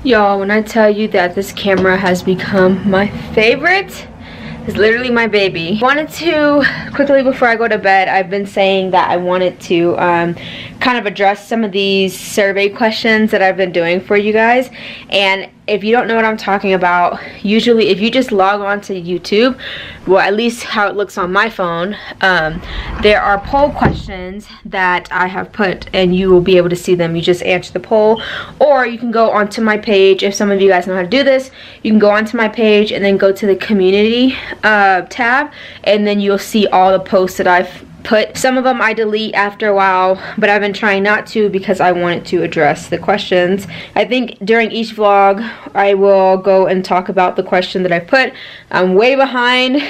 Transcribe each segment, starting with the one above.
Y'all, when I tell you that this camera has become my favorite, it's literally my baby. I wanted to, quickly before I go to bed, I've been saying that I wanted to kind of address some of these survey questions that I've been doing for you guys. And if you don't know what I'm talking about, usually if you just log on to YouTube, well, at least how it looks on my phone, there are poll questions that I have put and you will be able to see them. You just answer the poll, or you can go onto my page. If some of you guys know how to do this, you can go onto my page and then go to the community tab, and then you'll see all the posts that I've put. Some of them I delete after a while, but I've been trying not to because I wanted to address the questions. I think during each vlog I will go and talk about the question that I put. I'm way behind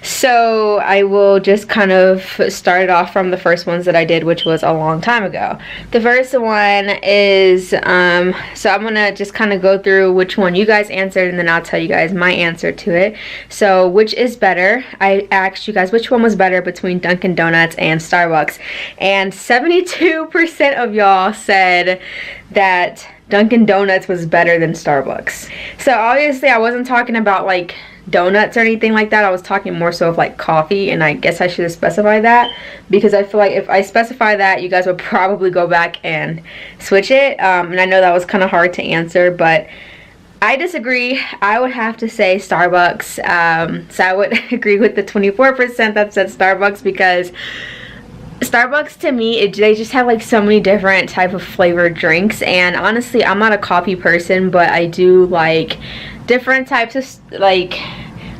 so I will just kind of start it off from the first ones that I did, which was a long time ago. The first one is so I'm gonna just kind of go through which one you guys answered, and then I'll tell you guys my answer to it. So which is better? I asked you guys which one was better between Dunkin Donuts and Starbucks, and 72% of y'all said that Dunkin Donuts was better than Starbucks. So obviously I wasn't talking about like donuts or anything like that. I was talking more so of like coffee, and I guess I should have specified that because I feel like if I specify that, you guys would probably go back and switch it. And I know that was kind of hard to answer, but I disagree. I would have to say Starbucks. So I would agree with the 24% that said Starbucks, because Starbucks to me, they just have like so many different type of flavored drinks, and honestly I'm not a coffee person, but I do like different types of like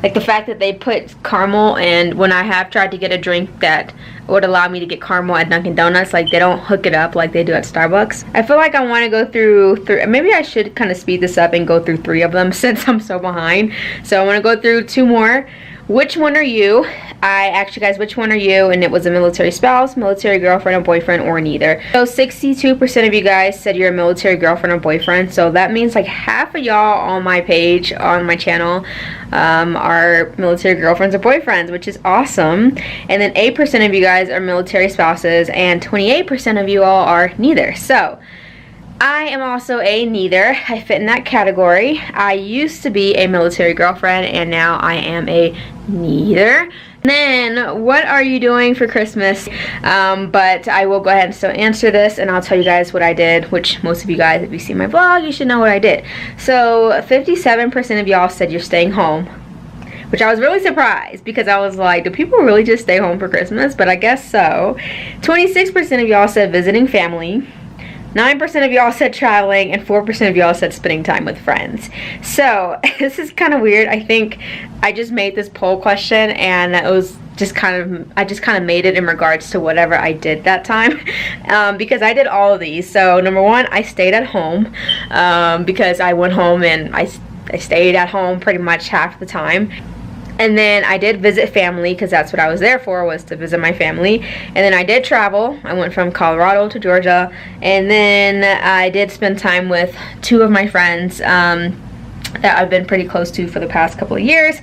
the fact that they put caramel, and when I have tried to get a drink that would allow me to get caramel at Dunkin Donuts, like they don't hook it up like they do at Starbucks. I feel like I want to go through maybe I should kind of speed this up and go through 3 of them since I'm so behind. So I want to go through 2 more. Which one are you? I asked you guys which one are you, and it was a military spouse, military girlfriend or boyfriend, or neither. So 62% of you guys said you're a military girlfriend or boyfriend. So that means like half of y'all on my page, on my channel, are military girlfriends or boyfriends, which is awesome. And then 8% of you guys are military spouses, and 28% of you all are neither. So I am also a neither. I fit in that category. I used to be a military girlfriend, and now I am a neither. And then, what are you doing for Christmas? But I will go ahead and still answer this, and I'll tell you guys what I did, which most of you guys, if you see my vlog, you should know what I did. So 57% of y'all said you're staying home, which I was really surprised because I was like, do people really just stay home for Christmas? But I guess so. 26% of y'all said visiting family. 9% of y'all said traveling, and 4% of y'all said spending time with friends. So this is kind of weird. I think I just made this poll question, and it was just I just kind of made it in regards to whatever I did that time, because I did all of these. So number 1, I stayed at home, because I went home and I stayed at home pretty much half the time. And then I did visit family, because that's what I was there for, was to visit my family. And then I did travel. I went from Colorado to Georgia. And then I did spend time with 2 of my friends that I've been pretty close to for the past couple of years.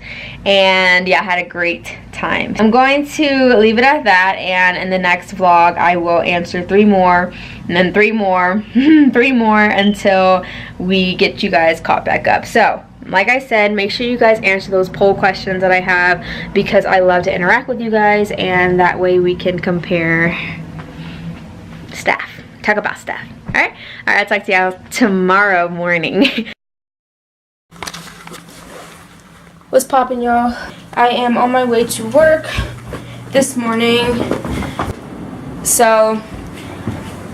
And yeah, I had a great time. I'm going to leave it at that, and in the next vlog I will answer 3 more, and then 3 more, 3 more, until we get you guys caught back up. So like I said, make sure you guys answer those poll questions that I have, because I love to interact with you guys, and that way we can compare talk about stuff. Alright, I'll talk to y'all tomorrow morning. What's poppin', y'all? I am on my way to work this morning. So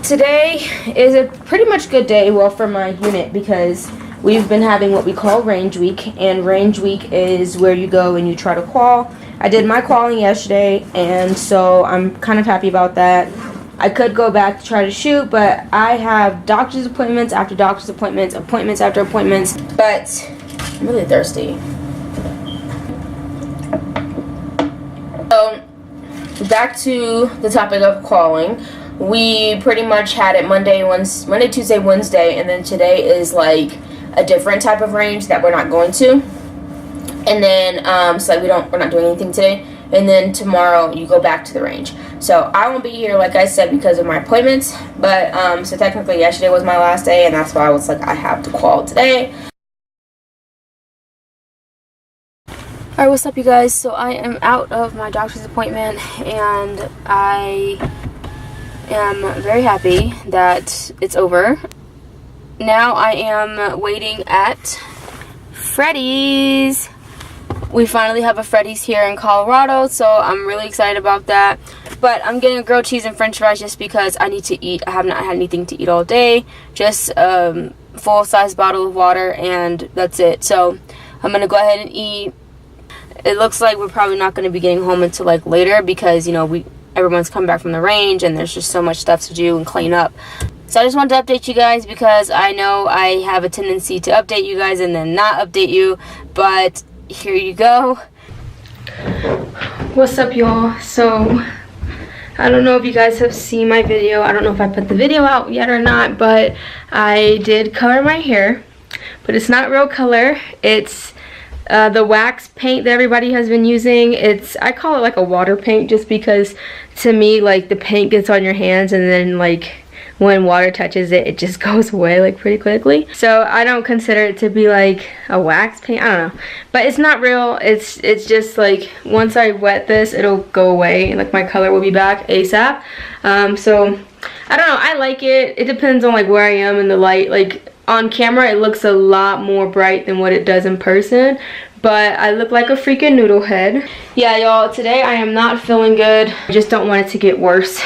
today is a pretty much good day, well, for my unit, because we've been having what we call range week, and range week is where you go and you try to qual. I did my qualling yesterday, and so I'm kind of happy about that. I could go back to try to shoot, but I have doctor's appointments after doctor's appointments, appointments after appointments, but I'm really thirsty. So back to the topic of qualling. We pretty much had it Monday, Tuesday, Wednesday, and then today is like a different type of range that we're not going to. And then so like we're not doing anything today. and then tomorrow you go back to the range. So I won't be here, like I said, because of my appointments, but so technically yesterday was my last day, and that's why I was like, I have to call today. Alright, what's up, you guys? So I am out of my doctor's appointment, and I am very happy that it's over. Now I am waiting at Freddy's. We finally have a Freddy's here in Colorado, so I'm really excited about that. But I'm getting a grilled cheese and french fries just because I need to eat. I have not had anything to eat all day. Just a full-size bottle of water, and that's it. So I'm going to go ahead and eat. It looks like we're probably not going to be getting home until like later because, you know, everyone's come back from the range and there's just so much stuff to do and clean up. So I just wanted to update you guys because I know I have a tendency to update you guys and then not update you, but here you go. What's up, y'all? So I don't know if you guys have seen my video. I don't know if I put the video out yet or not, but I did color my hair, but it's not real color. It's the wax paint that everybody has been using. I call it like a water paint just because to me, like, the paint gets on your hands and then like when water touches it, it just goes away like pretty quickly. So I don't consider it to be like a wax paint. I don't know, but it's not real. It's just like once I wet this, it'll go away and like my color will be back ASAP. So I don't know, I like it. It depends on like where I am in the light. Like on camera it looks a lot more bright than what it does in person, but I look like a freaking noodle head. Yeah, y'all, today I am not feeling good. I just don't want it to get worse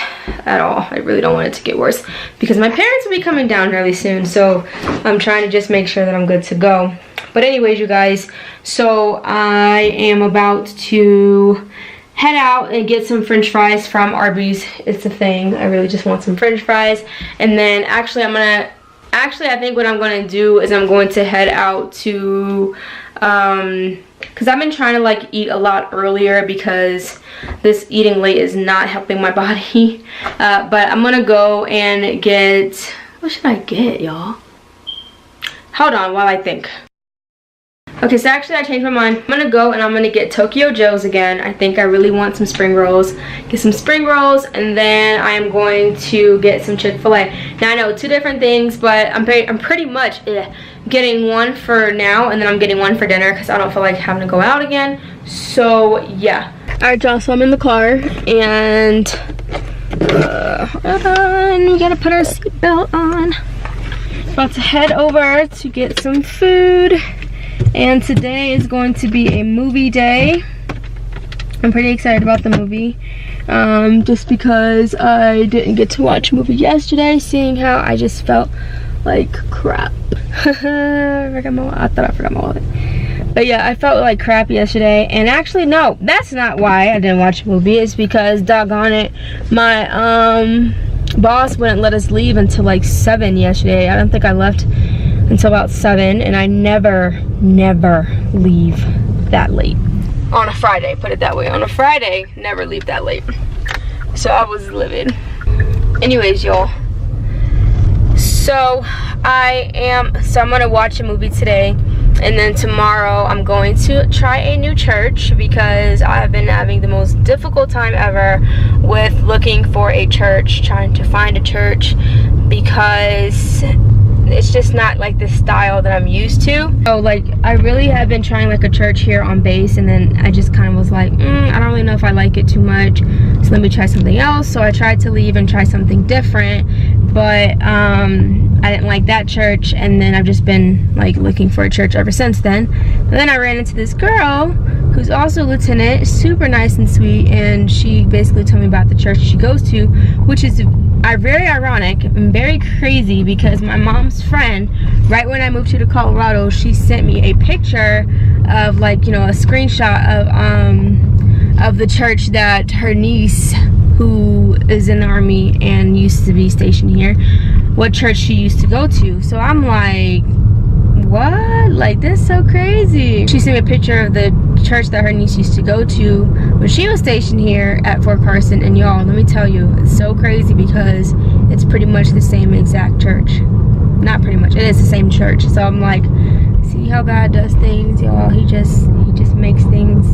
at all. I really don't want it to get worse because my parents will be coming down really soon, so I'm trying to just make sure that I'm good to go. But anyways, you guys, so I am about to head out and get some french fries from Arby's. It's a thing. I really just want some french fries. And then actually I think what I'm going to do is I'm going to head out to because I've been trying to like eat a lot earlier because this eating late is not helping my body. But I'm gonna go and get, what should I get, y'all? Hold on while I think. Okay, so actually I changed my mind. I'm gonna go and I'm gonna get Tokyo Joe's again. I think I really want some spring rolls. Get some spring rolls, and then I am going to get some Chick-fil-A. Now I know, two different things, but I'm pretty much getting one for now, and then I'm getting one for dinner because I don't feel like having to go out again. So yeah. Alright, y'all, so I'm in the car, and hold on, we gotta put our seatbelt on. About to head over to get some food. And today is going to be a movie day. I'm pretty excited about the movie. Just because I didn't get to watch a movie yesterday, seeing how I just felt like crap. I thought I forgot my wallet. But yeah, I felt like crap yesterday. And actually, no, that's not why I didn't watch a movie. It's because, doggone it, my boss wouldn't let us leave until like 7 yesterday. I don't think I left until about 7, and I never leave that late on a Friday, put it that way. On a Friday, never leave that late. So I was livid. Anyways, y'all, so I'm gonna watch a movie today, and then tomorrow I'm going to try a new church because I've been having the most difficult time ever with looking for a church, trying to find a church, because it's just not like the style that I'm used to. So like I really have been trying like a church here on base, and then I just kind of was like, I don't really know if I like it too much, so let me try something else. So I tried to leave and try something different, but I didn't like that church, and then I've just been like looking for a church ever since then. But then I ran into this girl who's also a lieutenant, super nice and sweet, and she basically told me about the church she goes to, which is very ironic and very crazy because my mom's friend, right when I moved to Colorado, she sent me a picture of, like, you know, a screenshot of the church that her niece, who is in the Army and used to be stationed here, what church she used to go to. So I'm like, what? Like, this is so crazy. She sent me a picture of the church that her niece used to go to when she was stationed here at Fort Carson, and y'all, let me tell you, it's so crazy because it's pretty much the same exact church. Not pretty much, it is the same church. So I'm like, see how God does things, y'all. He just makes things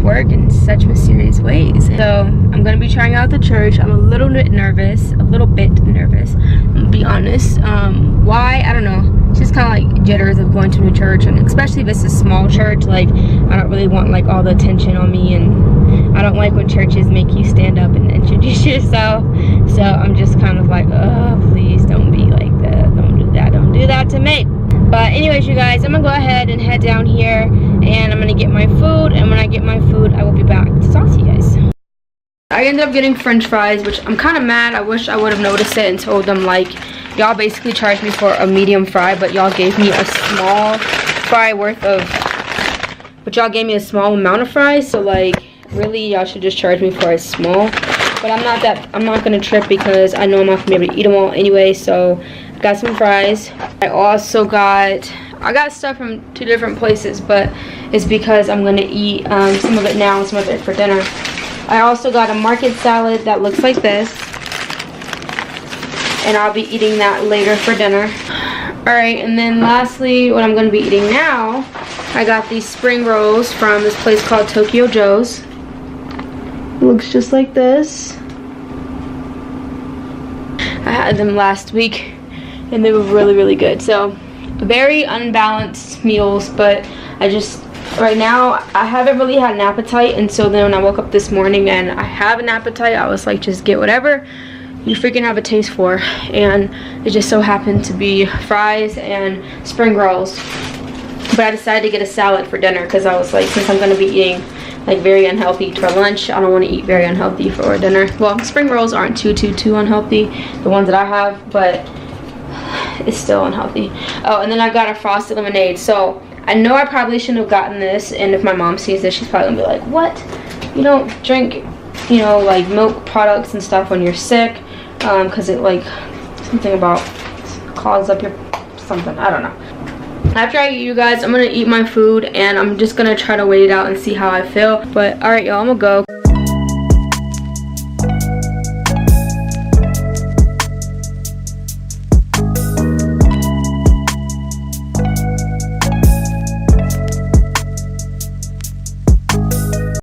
work in such mysterious ways. So I'm gonna be trying out the church. I'm a little bit nervous, I'm gonna be honest. Why? I don't know. It's just kind of like jitters of going to a church, and especially if it's a small church. Like, I don't really want like all the attention on me, and I don't like when churches make you stand up and introduce yourself. So I'm just kind of like, oh, please don't be like that. Don't do that to me. But anyways, you guys, I'm gonna go ahead and head down here, and I'm gonna get my food, and when I get my food, I will be back to talk to you guys. I ended up getting french fries, which I'm kind of mad. I wish I would have noticed it and told them, like, y'all basically charged me for a medium fry, but y'all gave me a small fry worth of, but y'all gave me a small amount of fries, so like, really, y'all should just charge me for a small. But I'm not gonna trip because I know I'm not gonna be able to eat them all anyway. So I got some fries. I got stuff from 2 different places, but it's because I'm gonna eat some of it now and some of it for dinner. I also got a market salad that looks like this, and I'll be eating that later for dinner. Alright, and then lastly, what I'm gonna be eating now, I got these spring rolls from this place called Tokyo Joe's. It looks just like this. I had them last week and they were really, really good. So very unbalanced meals, but right now I haven't really had an appetite, and so then when I woke up this morning and I have an appetite, I was like, just get whatever you freaking have a taste for, and it just so happened to be fries and spring rolls. But I decided to get a salad for dinner because I was like, since I'm going to be eating like very unhealthy for lunch, I don't want to eat very unhealthy for dinner. Well, spring rolls aren't too unhealthy, the ones that I have, but it's still unhealthy. Oh, and then I got a frosted lemonade. So I know I probably shouldn't have gotten this, and if my mom sees this, she's probably gonna be like, what? You don't drink, you know, like milk products and stuff when you're sick, because it like something about clogs up your something, I don't know. After I eat, you guys, I'm gonna eat my food, and I'm just gonna try to wait it out and see how I feel. But alright, y'all, I'm gonna go.